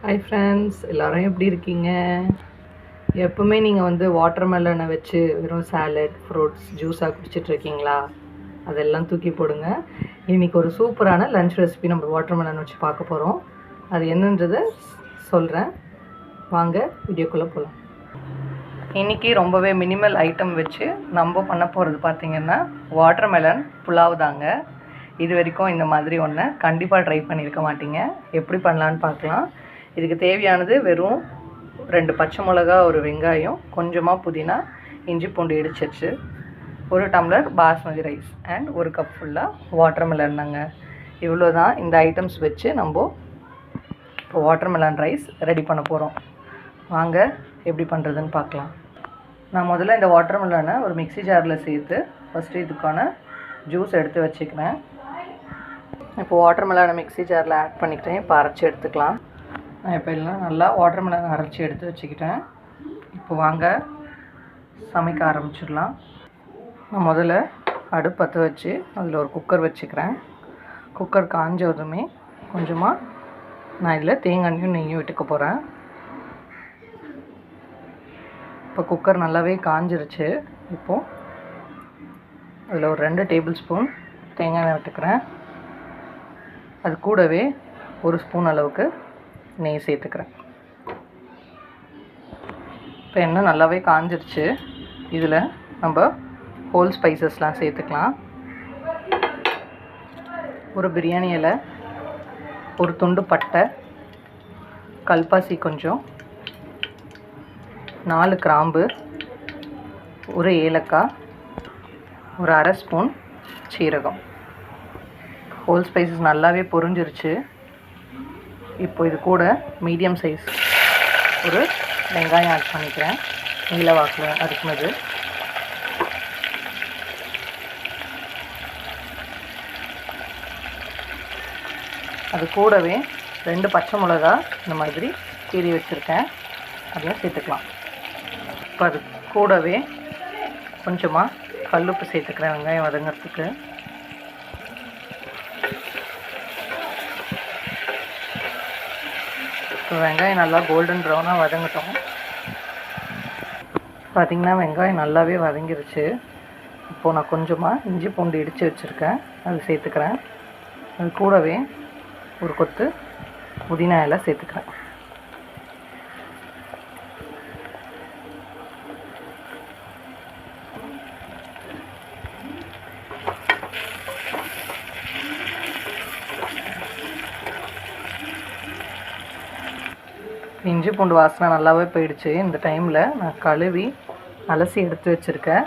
Hi friends, எல்லோரும் எப்படி இருக்கீங்க? எப்போவுமே நீங்கள் வாட்டர்மெலனை வச்சு வெறும் சாலட், ஃப்ரூட்ஸ், ஜூஸாக குடிச்சிட்ருக்கீங்களா? அதெல்லாம் தூக்கி போடுங்க. இன்றைக்கி ஒரு சூப்பரான லன்ச் ரெசிபி நம்ம வாட்டர்மெலன் வச்சு பார்க்க போகிறோம். அது என்னன்றதை சொல்கிறேன். வாங்க வீடியோக்குள்ளே போகலாம். இன்றைக்கி ரொம்பவே மினிமல் ஐட்டம் வச்சு நம்ம பண்ண போகிறது பார்த்திங்கன்னா வாட்டர்மெலன் புலாவ் தாங்க. இது வரைக்கும் இந்த மாதிரி ஒன்று கண்டிப்பாக ட்ரை பண்ணியிருக்க மாட்டீங்க. எப்படி பண்ணலான்னு பார்க்கலாம். இதுக்கு தேவையானது வெறும் 2 பச்சை மிளகா, ஒரு வெங்காயம், கொஞ்சமாக புதினா, இஞ்சி பூண்டு இடிச்சிச்சு, 1 tumbler basmati rice and 1 cup ஃபுல்லாக வாட்டர்மெலன் தாங்க. இவ்வளோ தான் இந்த ஐட்டம்ஸ் வச்சு நம்ம இப்போ வாட்டர்மெலன் ரைஸ் ரெடி பண்ண போகிறோம். வாங்க எப்படி பண்ணுறதுன்னு பார்க்கலாம். நான் முதல்ல இந்த வாட்டர்மெலனை ஒரு மிக்ஸி ஜாரில் சேர்த்து ஃபஸ்ட்டு இதுக்கான ஜூஸ் எடுத்து வச்சுக்கிறேன். இப்போ வாட்டர்மெலனை மிக்ஸி ஜாரில் ஆட் பண்ணிக்கிட்டேன். இப்போ அரைச்சி எடுத்துக்கலாம். நான் இப்போ எல்லாம் நல்லா வாட்டர்மெலன் அரைச்சி எடுத்து வச்சுக்கிட்டேன். இப்போ வாங்க சமைக்க ஆரம்பிச்சிடலாம். நான் முதல்ல அடுப்பு பற்ற வச்சு அதில் ஒரு குக்கர் வச்சுக்கிறேன். குக்கர் காஞ்சதுமே கொஞ்சமாக நான் இதில் தேங்காயும் நெய்யும் விட்டுக்க போகிறேன். இப்போ குக்கர் நல்லாவே காஞ்சிருச்சு. இப்போது அதில் ஒரு 2 டேபிள் ஸ்பூன் தேங்காய் எண்ணெய் விட்டுக்கிறேன். அது கூடவே 1 ஸ்பூன் அளவுக்கு நெய் சேர்த்துக்கிறேன். இப்போ எண்ணெய் நல்லாவே காஞ்சிருச்சு. இதில் நம்ம ஹோல் ஸ்பைசஸ்லாம் சேர்த்துக்கலாம். ஒரு பிரியாணி இலை, ஒரு துண்டு பட்டை, கல்பாசி கொஞ்சம், 4 கிராம்பு, ஒரு ஏலக்காய், ஒரு அரை ஸ்பூன் சீரகம். ஹோல் ஸ்பைசஸ் நல்லாவே பொரிஞ்சிருச்சு. இப்போ இது கூட மீடியம் சைஸ் ஒரு வெங்காயம் ஆட் பண்ணிக்கிறேன். நீல வாக்கில் அரைக்குனது. அது கூடவே 2 பச்சை மிளகா இந்த மாதிரி கீறி வச்சுருக்கேன். அதையும் சேர்த்துக்கலாம். இப்போ அது கூடவே கொஞ்சமாக கல்லுப்பு சேர்த்துக்கிறேன் வெங்காயம் வதங்கிறதுக்கு. இப்போ வெங்காயம் நல்லா கோல்டன் ப்ரௌனாக வதங்கட்டும். பார்த்திங்கன்னா வெங்காயம் நல்லாவே வதங்கிருச்சு. இப்போது நான் கொஞ்சமாக இஞ்சி பூண்டு இடித்து வச்சுருக்கேன், அது சேர்த்துக்கிறேன். அது கூடவே ஒரு கொத்து புதினா இலை சேர்த்துக்கிறேன். இஞ்சி பூண்டு வாசனை நல்லாவே போயிடுச்சு. இந்த டைமில் நான் கழுவி அலசி எடுத்து வச்சுருக்கேன்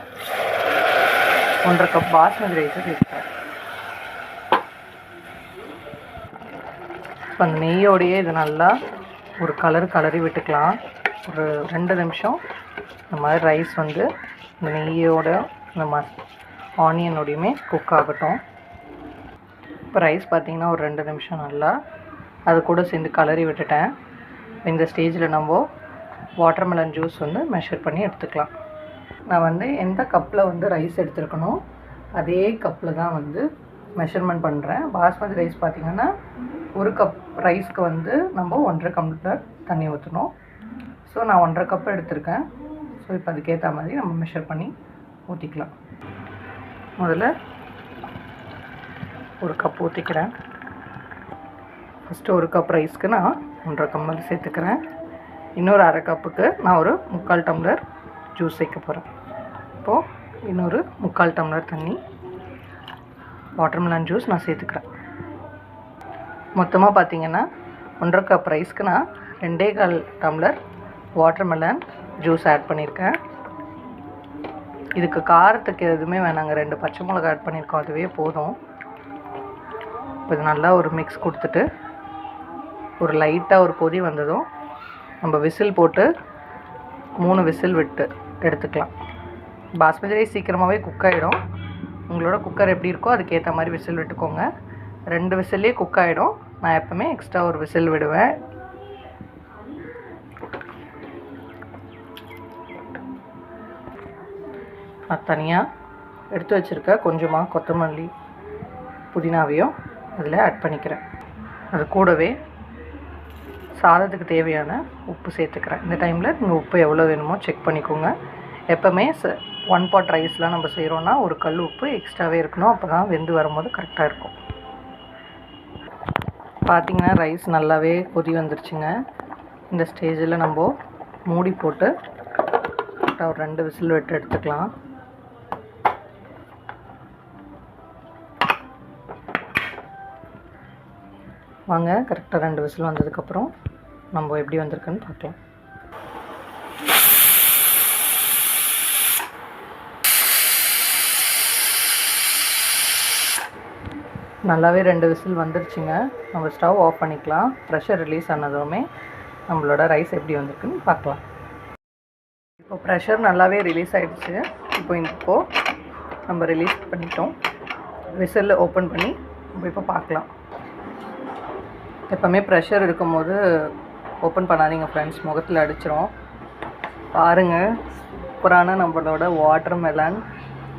1.5 கப் பாஸ்மதி ரைஸை சேர்த்துக்கிறேன். இப்போ அந்த நெய்யோடையே இது நல்லா ஒரு கலரி விட்டுக்கலாம். ஒரு 2 நிமிஷம் இந்த மாதிரி ரைஸ் இந்த நெய்யோட இந்த ஆனியனோடையுமே குக் ஆகட்டும். இப்போ ரைஸ் பார்த்திங்கன்னா ஒரு 2 நிமிஷம் நல்லா அது கூட சேர்ந்து கலரி விட்டுட்டேன். இந்த ஸ்டேஜில் நம்ம வாட்டர்மெலன் ஜூஸ் மெஷர் பண்ணி எடுத்துக்கலாம். நான் எந்த கப்பில் ரைஸ் எடுத்துருக்கணும் அதே கப்பில் தான் மெஷர்மெண்ட் பண்ணுறேன். பாஸ்மதி ரைஸ் பார்த்திங்கன்னா 1 கப் ரைஸ்க்கு நம்ம 1.5 டம்ளர் தண்ணி ஊற்றணும். ஸோ நான் 1.5 கப் எடுத்திருக்கேன். ஸோ இப்போ அதுக்கேற்ற மாதிரி நம்ம மெஷர் பண்ணி ஊற்றிக்கலாம். முதல்ல 1 கப் ஊற்றிக்கிறேன். ஃபஸ்ட்டு 1 கப் ரைஸ்க்கு நான் 1.5 டம்ளர் சேர்த்துக்கிறேன். இன்னொரு அரை கப்புக்கு நான் ஒரு 3/4 டம்ளர் ஜூஸ் சேர்க்க போகிறேன். இப்போது இன்னொரு 3/4 டம்ளர் தண்ணி வாட்டர்மெலன் ஜூஸ் நான் சேர்த்துக்கிறேன். மொத்தமாக பார்த்திங்கன்னா 1.5 கப் ரைஸ்க்கு நான் 2.25 டம்ளர் வாட்டர்மெலன் ஜூஸ் ஆட் பண்ணியிருக்கேன். இதுக்கு காரத்துக்கு எதுவுமே வேணாங்க. 2 பச்சை மிளகா ஆட் பண்ணியிருக்கோம், அதுவே போதும். இப்போ இது நல்லா ஒரு மிக்ஸ் கொடுத்துட்டு ஒரு லைட்டாக ஒரு கொதி வந்ததும் நம்ம விசில் போட்டு 3 விசில் விட்டு எடுத்துக்கலாம். பாஸ்மதி ரைஸ் சீக்கிரமாகவே குக் ஆகிடும். உங்களோட குக்கர் எப்படி இருக்கோ அதுக்கேற்ற மாதிரி விசில் விட்டுக்கோங்க. 2 விசில்லே குக் ஆகிடும். நான் எப்போவுமே எக்ஸ்ட்ரா ஒரு விசில் விடுவேன். நான் தனியாக எடுத்து வச்சுருக்க கொஞ்சமாக கொத்தமல்லி புதினாவையும் அதில் ஆட் பண்ணிக்கிறேன். அது கூடவே சாதத்துக்கு தேவையான உப்பு சேர்த்துக்கிறேன். இந்த டைமில் நீங்கள் உப்பு எவ்வளோ வேணுமோ செக் பண்ணிக்கோங்க. எப்போவுமே 1 பாட் ரைஸ்லாம் நம்ம செய்கிறோன்னா ஒரு கல் உப்பு எக்ஸ்ட்ராவே இருக்கணும். அப்போ தான் வெந்து வரும்போது கரெக்டாக இருக்கும். பார்த்திங்கன்னா ரைஸ் நல்லாவே கொதி வந்துருச்சுங்க. இந்த ஸ்டேஜில் நம்ம மூடி போட்டு ஒரு 2 விசில் விட்டு எடுத்துக்கலாம். வாங்க கரெக்டாக 2 விசில் வந்ததுக்கப்புறம் நம்ம எப்படி வந்திருக்குன்னு பார்க்கலாம். நல்லாவே 2 விசில் வந்துருச்சுங்க. நம்ம ஸ்டவ் ஆஃப் பண்ணிக்கலாம். ப்ரெஷர் ரிலீஸ் ஆனதுமே நம்மளோட ரைஸ் எப்படி வந்திருக்குன்னு பார்க்கலாம். இப்போ ப்ரெஷர் நல்லாவே ரிலீஸ் ஆகிடுச்சு. இப்போ நம்ம ரிலீஸ் பண்ணிட்டோம். விசில் ஓப்பன் பண்ணி நம்ம இப்போ பார்க்கலாம். எப்போவுமே ப்ரெஷர் இருக்கும்போது ஓப்பன் பண்ணாதீங்க ஃப்ரெண்ட்ஸ், முகத்தில் அடிச்சிரும். பாருங்கள், சூப்பரான நம்மளோட வாட்டர் மெலன்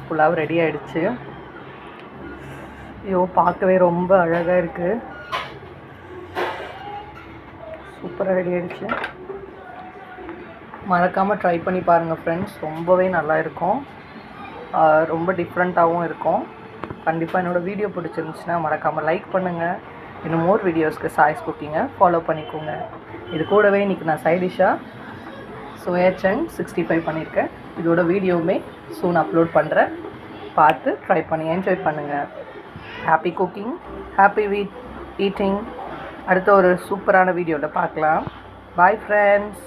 புலாவ் ரெடி ஆகிடுச்சு. ஐயோ, பார்க்கவே ரொம்ப அழகாக இருக்குது. சூப்பராக ரெடி ஆகிடுச்சு. மறக்காமல் ட்ரை பண்ணி பாருங்கள் ஃப்ரெண்ட்ஸ், ரொம்பவே நல்லா இருக்கும். ரொம்ப டிஃப்ரெண்ட்டாகவும் இருக்கும். கண்டிப்பாக என்னோடய வீடியோ பிடிச்சிருந்துச்சுன்னா மறக்காமல் லைக் பண்ணுங்கள். இன்னும் மோர் வீடியோஸ்க்கு சாய்ஸ் குக்கிங்கை ஃபாலோ பண்ணிக்கோங்க. இது கூடவே இன்றைக்கி நான் சைட் டிஷ்ஷாக சோயா சங்க் 65 பண்ணியிருக்கேன். இதோட வீடியோவுமே சூன் அப்லோட் பண்ணுறேன். பார்த்து ட்ரை பண்ணி என்ஜாய் பண்ணுங்கள். Happy cooking, happy eating. அடுத்த ஒரு சூப்பரான வீடியோவில் பார்க்கலாம். Bye friends.